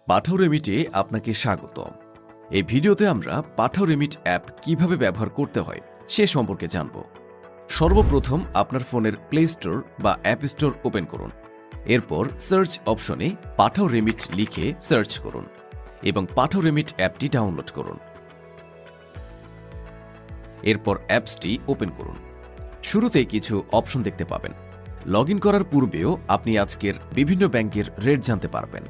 পাঠাও রেমিটে আপনাকে স্বাগত। এই ভিডিওতে আমরা পাঠাও রেমিট অ্যাপ কিভাবে ব্যবহার করতে হয় সে সম্পর্কে জানব। সর্বপ্রথম আপনার ফোনের প্লে স্টোর বা অ্যাপ স্টোর ওপেন করুন। এরপর সার্চ অপশনে পাঠাও রেমিট লিখে সার্চ করুন এবং পাঠাও রেমিট অ্যাপটি ডাউনলোড করুন। এরপর অ্যাপসটি ওপেন করুন। শুরুতেই কিছু অপশন দেখতে পাবেন। লগ ইন করার পূর্বেও আপনি আজকের বিভিন্ন ব্যাংকের রেট জানতে পারবেন।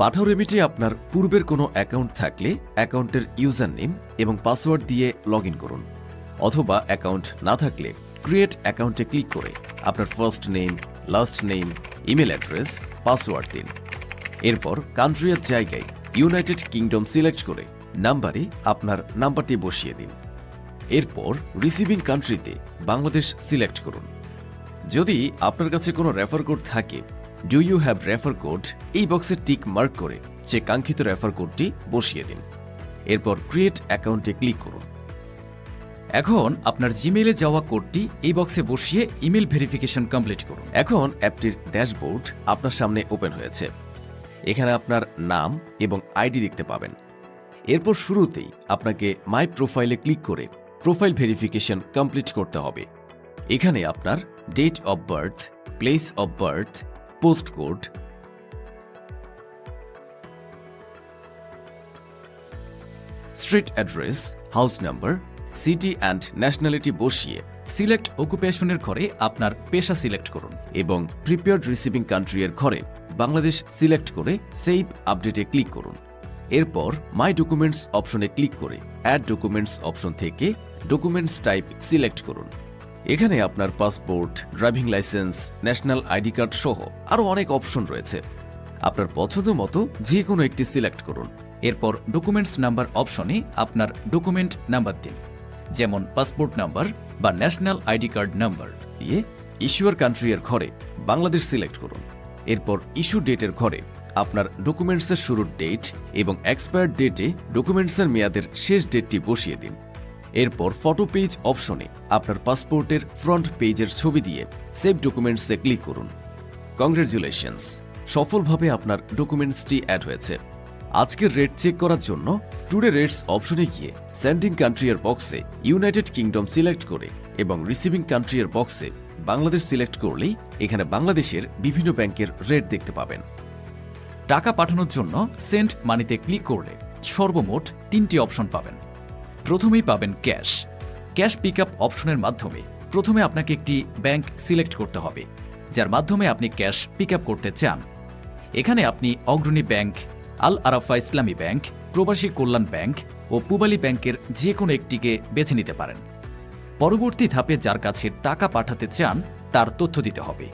পাঠাও রেমিটে আপনার পূর্বের কোনো অ্যাকাউন্ট থাকলে অ্যাকাউন্টের ইউজার নেম এবং পাসওয়ার্ড দিয়ে লগ ইন করুন, অথবা অ্যাকাউন্ট না থাকলে ক্রিয়েট অ্যাকাউন্টে ক্লিক করে আপনার first name, last name, email address, password দিন। এরপর কান্ট্রির জায়গায় ইউনাইটেড কিংডম সিলেক্ট করে নাম্বারে আপনার নাম্বারটি বসিয়ে দিন। এরপর রিসিভিং কান্ট্রিতে বাংলাদেশ সিলেক্ট করুন। যদি আপনার কাছে কোনো রেফার কোড থাকে, do you have refer code, এই বক্সে টিক মার্ক করে যে কাঙ্ক্ষিত রেফার কোডটি বসিয়ে দিন। এরপর ক্রিয়েট অ্যাকাউন্টে ক্লিক করুন। এখন আপনার জিমেইলে যাওয়া কোডটি এই বক্সে বসিয়ে ইমেল ভেরিফিকেশন কমপ্লিট করুন। এখন অ্যাপটির ড্যাশবোর্ড আপনার সামনে ওপেন হয়েছে। এখানে আপনার নাম এবং আইডি দেখতে পাবেন। এরপর শুরুতেই আপনাকে মাই প্রোফাইলে ক্লিক করে প্রোফাইল ভেরিফিকেশন কমপ্লিট করতে হবে। এখানে আপনার date of birth, place of birth, post code, street address, house number, city and nationality বসিয়ে সিলেক্ট অকুপেশনের ঘরে আপনার পেশা সিলেক্ট করুন এবং প্রিপেয়ার্ড রিসিভিং কান্ট্রি এর ঘরে বাংলাদেশ সিলেক্ট করে সেভ আপডেটে ক্লিক করুন। এরপর মাই ডকুমেন্টস অপশনে ক্লিক করে অ্যাড ডকুমেন্টস অপশন থেকে ডকুমেন্টস টাইপ সিলেক্ট করুন। এখানে আপনার passport, driving licence, national ID card সহ আরও অনেক অপশন রয়েছে। আপনার পছন্দ মতো যে কোনো একটি সিলেক্ট করুন। এরপর ডকুমেন্টস নাম্বার অপশনে আপনার ডকুমেন্ট নাম্বার দিন, যেমন পাসপোর্ট নাম্বার বা ন্যাশনাল আইডি কার্ড নাম্বার দিয়ে ইস্যুয়ার কান্ট্রি এর ঘরে বাংলাদেশ সিলেক্ট করুন। এরপর ইস্যু ডেটের ঘরে আপনার ডকুমেন্টসের শুরুর ডেট এবং এক্সপায়ার ডেটে ডকুমেন্টসের মেয়াদের শেষ ডেটটি বসিয়ে দিন। এরপর ফটো পেজ অপশনে আপনার পাসপোর্টের ফ্রন্ট পেজের ছবি দিয়ে সেভ ডকুমেন্টসে ক্লিক করুন। কংগ্রেচুলেশনস, সফলভাবে আপনার ডকুমেন্টসটি অ্যাড হয়েছে। আজকের রেট চেক করার জন্য টুডে রেটস অপশনে গিয়ে সেন্ডিং কান্ট্রি এর বক্সে ইউনাইটেড কিংডম সিলেক্ট করে এবং রিসিভিং কান্ট্রি এর বক্সে বাংলাদেশ সিলেক্ট করলেই এখানে বাংলাদেশের বিভিন্ন ব্যাংকের রেট দেখতে পাবেন। টাকা পাঠানোর জন্য সেন্ড মানিতে ক্লিক করলে সর্বমোট 3টি অপশন পাবেন। প্রথমেই পাবেন ক্যাশ। ক্যাশ পিকআপ অপশনের মাধ্যমে প্রথমে আপনাকে একটি ব্যাংক সিলেক্ট করতে হবে যার মাধ্যমে আপনি ক্যাশ পিকআপ করতে চান। এখানে আপনি অগ্রণী ব্যাংক, আল আরাফা ইসলামী ব্যাংক, প্রবাসী কল্যাণ ব্যাংক ও পূবালী ব্যাংকের যে কোনো একটিকে বেছে নিতে পারেন। পরবর্তী ধাপে যার কাছে টাকা পাঠাতে চান তার তথ্য দিতে হবে।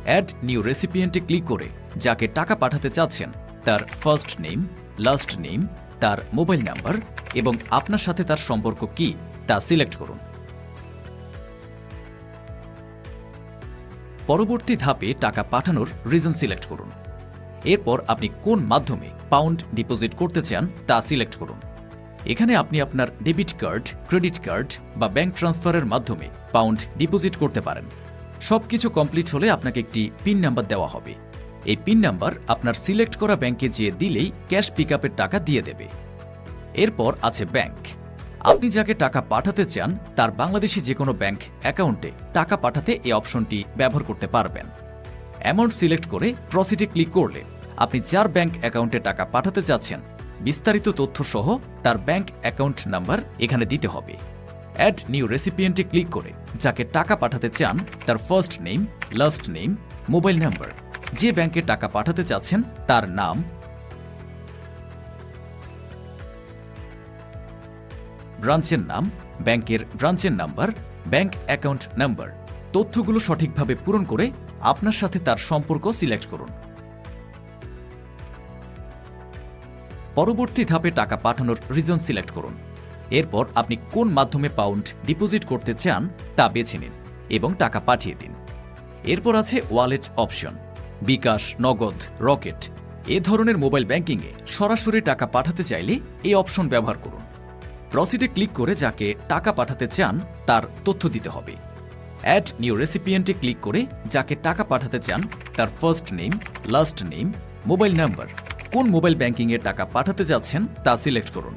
অ্যাড নিউ রেসিপিয়েন্টে ক্লিক করে যাকে টাকা পাঠাতে চাচ্ছেন তার ফার্স্ট নেম, লাস্ট নেম, তার মোবাইল নাম্বার এবং আপনার সাথে তার সম্পর্ক কি তা সিলেক্ট করুন। পরবর্তী ধাপে টাকা পাঠানোর রিজন সিলেক্ট করুন। এরপর আপনি কোন মাধ্যমে পাউন্ড ডিপোজিট করতে চান তা সিলেক্ট করুন। এখানে আপনি আপনার ডেবিট কার্ড, ক্রেডিট কার্ড বা ব্যাংক ট্রান্সফারের মাধ্যমে পাউন্ড ডিপোজিট করতে পারেন। সবকিছু কমপ্লিট হলে আপনাকে একটি পিন নাম্বার দেওয়া হবে। এই পিন নাম্বার আপনার সিলেক্ট করা ব্যাংকে যেয়ে দিলেই ক্যাশ পিকআপের টাকা দিয়ে দেবে। এরপর আছে ব্যাংক। আপনি যাকে টাকা পাঠাতে চান তার বাংলাদেশি যে কোনো ব্যাংক অ্যাকাউন্টে টাকা পাঠাতে এই অপশনটি ব্যবহার করতে পারবেন। অ্যামাউন্ট সিলেক্ট করে প্রসিডে ক্লিক করলে আপনি যার ব্যাংক অ্যাকাউন্টে টাকা পাঠাতে চাচ্ছেন বিস্তারিত তথ্য সহ তার ব্যাংক অ্যাকাউন্ট নাম্বার এখানে দিতে হবে। অ্যাড নিউ রেসিপিয়েন্টে ক্লিক করে যাকে টাকা পাঠাতে চান তার first name, last name, mobile number, যে ব্যাংকে টাকা পাঠাতে চাচ্ছেন তার নাম, ব্রাঞ্চের নাম, ব্যাংকের ব্রাঞ্চের নাম্বার, ব্যাংক অ্যাকাউন্ট নাম্বার তথ্যগুলো সঠিকভাবে পূরণ করে আপনার সাথে তার সম্পর্ক সিলেক্ট করুন। পরবর্তী ধাপে টাকা পাঠানোর রিজন সিলেক্ট করুন। এরপর আপনি কোন মাধ্যমে পাউন্ড ডিপোজিট করতে চান তা বেছে নিন এবং টাকা পাঠিয়ে দিন। এরপর আছে ওয়ালেট অপশন। বিকাশ, নগদ, রকেট এ ধরনের মোবাইল ব্যাংকিংয়ে সরাসরি টাকা পাঠাতে চাইলে এই অপশন ব্যবহার করুন। প্রসিডে ক্লিক করে যাকে টাকা পাঠাতে চান তার তথ্য দিতে হবে। অ্যাড নিউ রেসিপিয়েন্টে ক্লিক করে যাকে টাকা পাঠাতে চান তার first name, last name, mobile number, কোন মোবাইল ব্যাংকিংয়ে টাকা পাঠাতে যাচ্ছেন তা সিলেক্ট করুন।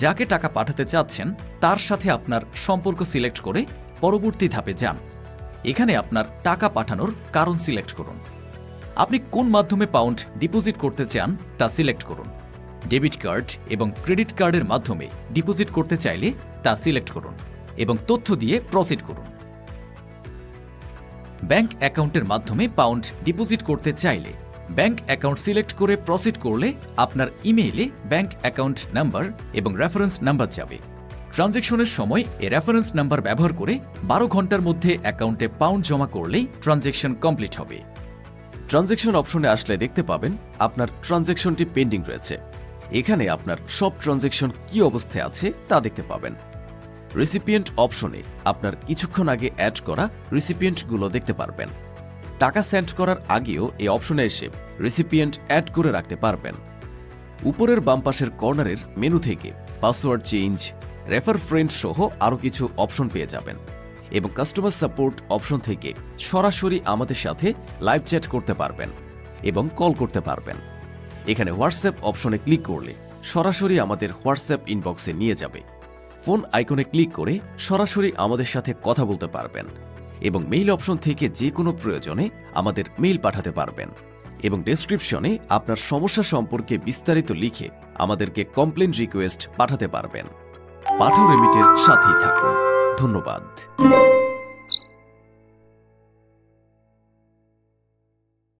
যাকে টাকা পাঠাতে চাচ্ছেন তার সাথে আপনার সম্পর্ক সিলেক্ট করে পরবর্তী ধাপে যান। এখানে আপনার টাকা পাঠানোর কারণ সিলেক্ট করুন। আপনি কোন মাধ্যমে পাউন্ড ডিপোজিট করতে চান তা সিলেক্ট করুন। ডেবিট কার্ড এবং ক্রেডিট কার্ডের মাধ্যমে ডিপোজিট করতে চাইলে তা সিলেক্ট করুন এবং তথ্য দিয়ে প্রসিড করুন। ব্যাংক অ্যাকাউন্টের মাধ্যমে পাউন্ড ডিপোজিট করতে চাইলে ব্যাংক অ্যাকাউন্ট সিলেক্ট করে প্রসিড করলে আপনার ইমেইলে ব্যাংক অ্যাকাউন্ট নাম্বার এবং রেফারেন্স নাম্বার যাবে। ট্রানজ্যাকশনের সময় এই রেফারেন্স নাম্বার ব্যবহার করে 12 ঘন্টার মধ্যে অ্যাকাউন্টে পাউন্ড জমা করলেই ট্রানজ্যাকশন কমপ্লিট হবে। ট্রানজ্যাকশন অপশনে আসলে দেখতে পাবেন আপনার ট্রানজ্যাকশনটি পেন্ডিং রয়েছে। এখানে আপনার সব ট্রানজ্যাকশন কি অবস্থায় আছে তা দেখতে পাবেন। রিসিপিয়েন্ট অপশনে আপনার কিছুক্ষণ আগে অ্যাড করা রিসিপিয়েন্টগুলো দেখতে পারবেন। টাকা সেন্ড করার আগেও এই অপশনে এসে রিসিপিয়েন্ট অ্যাড করে রাখতে পারবেন। উপরের বাম পাশের কর্নারের মেনু থেকে পাসওয়ার্ড চেঞ্জ, রেফার ফ্রেন্ড সহ আরও কিছু অপশন পেয়ে যাবেন এবং কাস্টমার সাপোর্ট অপশন থেকে সরাসরি আমাদের সাথে লাইভ চ্যাট করতে পারবেন এবং কল করতে পারবেন। এখানে হোয়াটসঅ্যাপ অপশনে ক্লিক করলে সরাসরি আমাদের হোয়াটসঅ্যাপ ইনবক্সে নিয়ে যাবে। ফোন আইকনে ক্লিক করে সরাসরি আমাদের সাথে কথা বলতে পারবেন এবং মেইল অপশন থেকে যে কোনো প্রয়োজনে আমাদের মেইল পাঠাতে পারবেন এবং ডেসক্রিপশনে আপনার সমস্যা সম্পর্কে বিস্তারিত লিখে আমাদেরকে কমপ্লেন রিকোয়েস্ট পাঠাতে পারবেন। পাঠাও রেমিটের সাথেই থাকুন। ধন্যবাদ।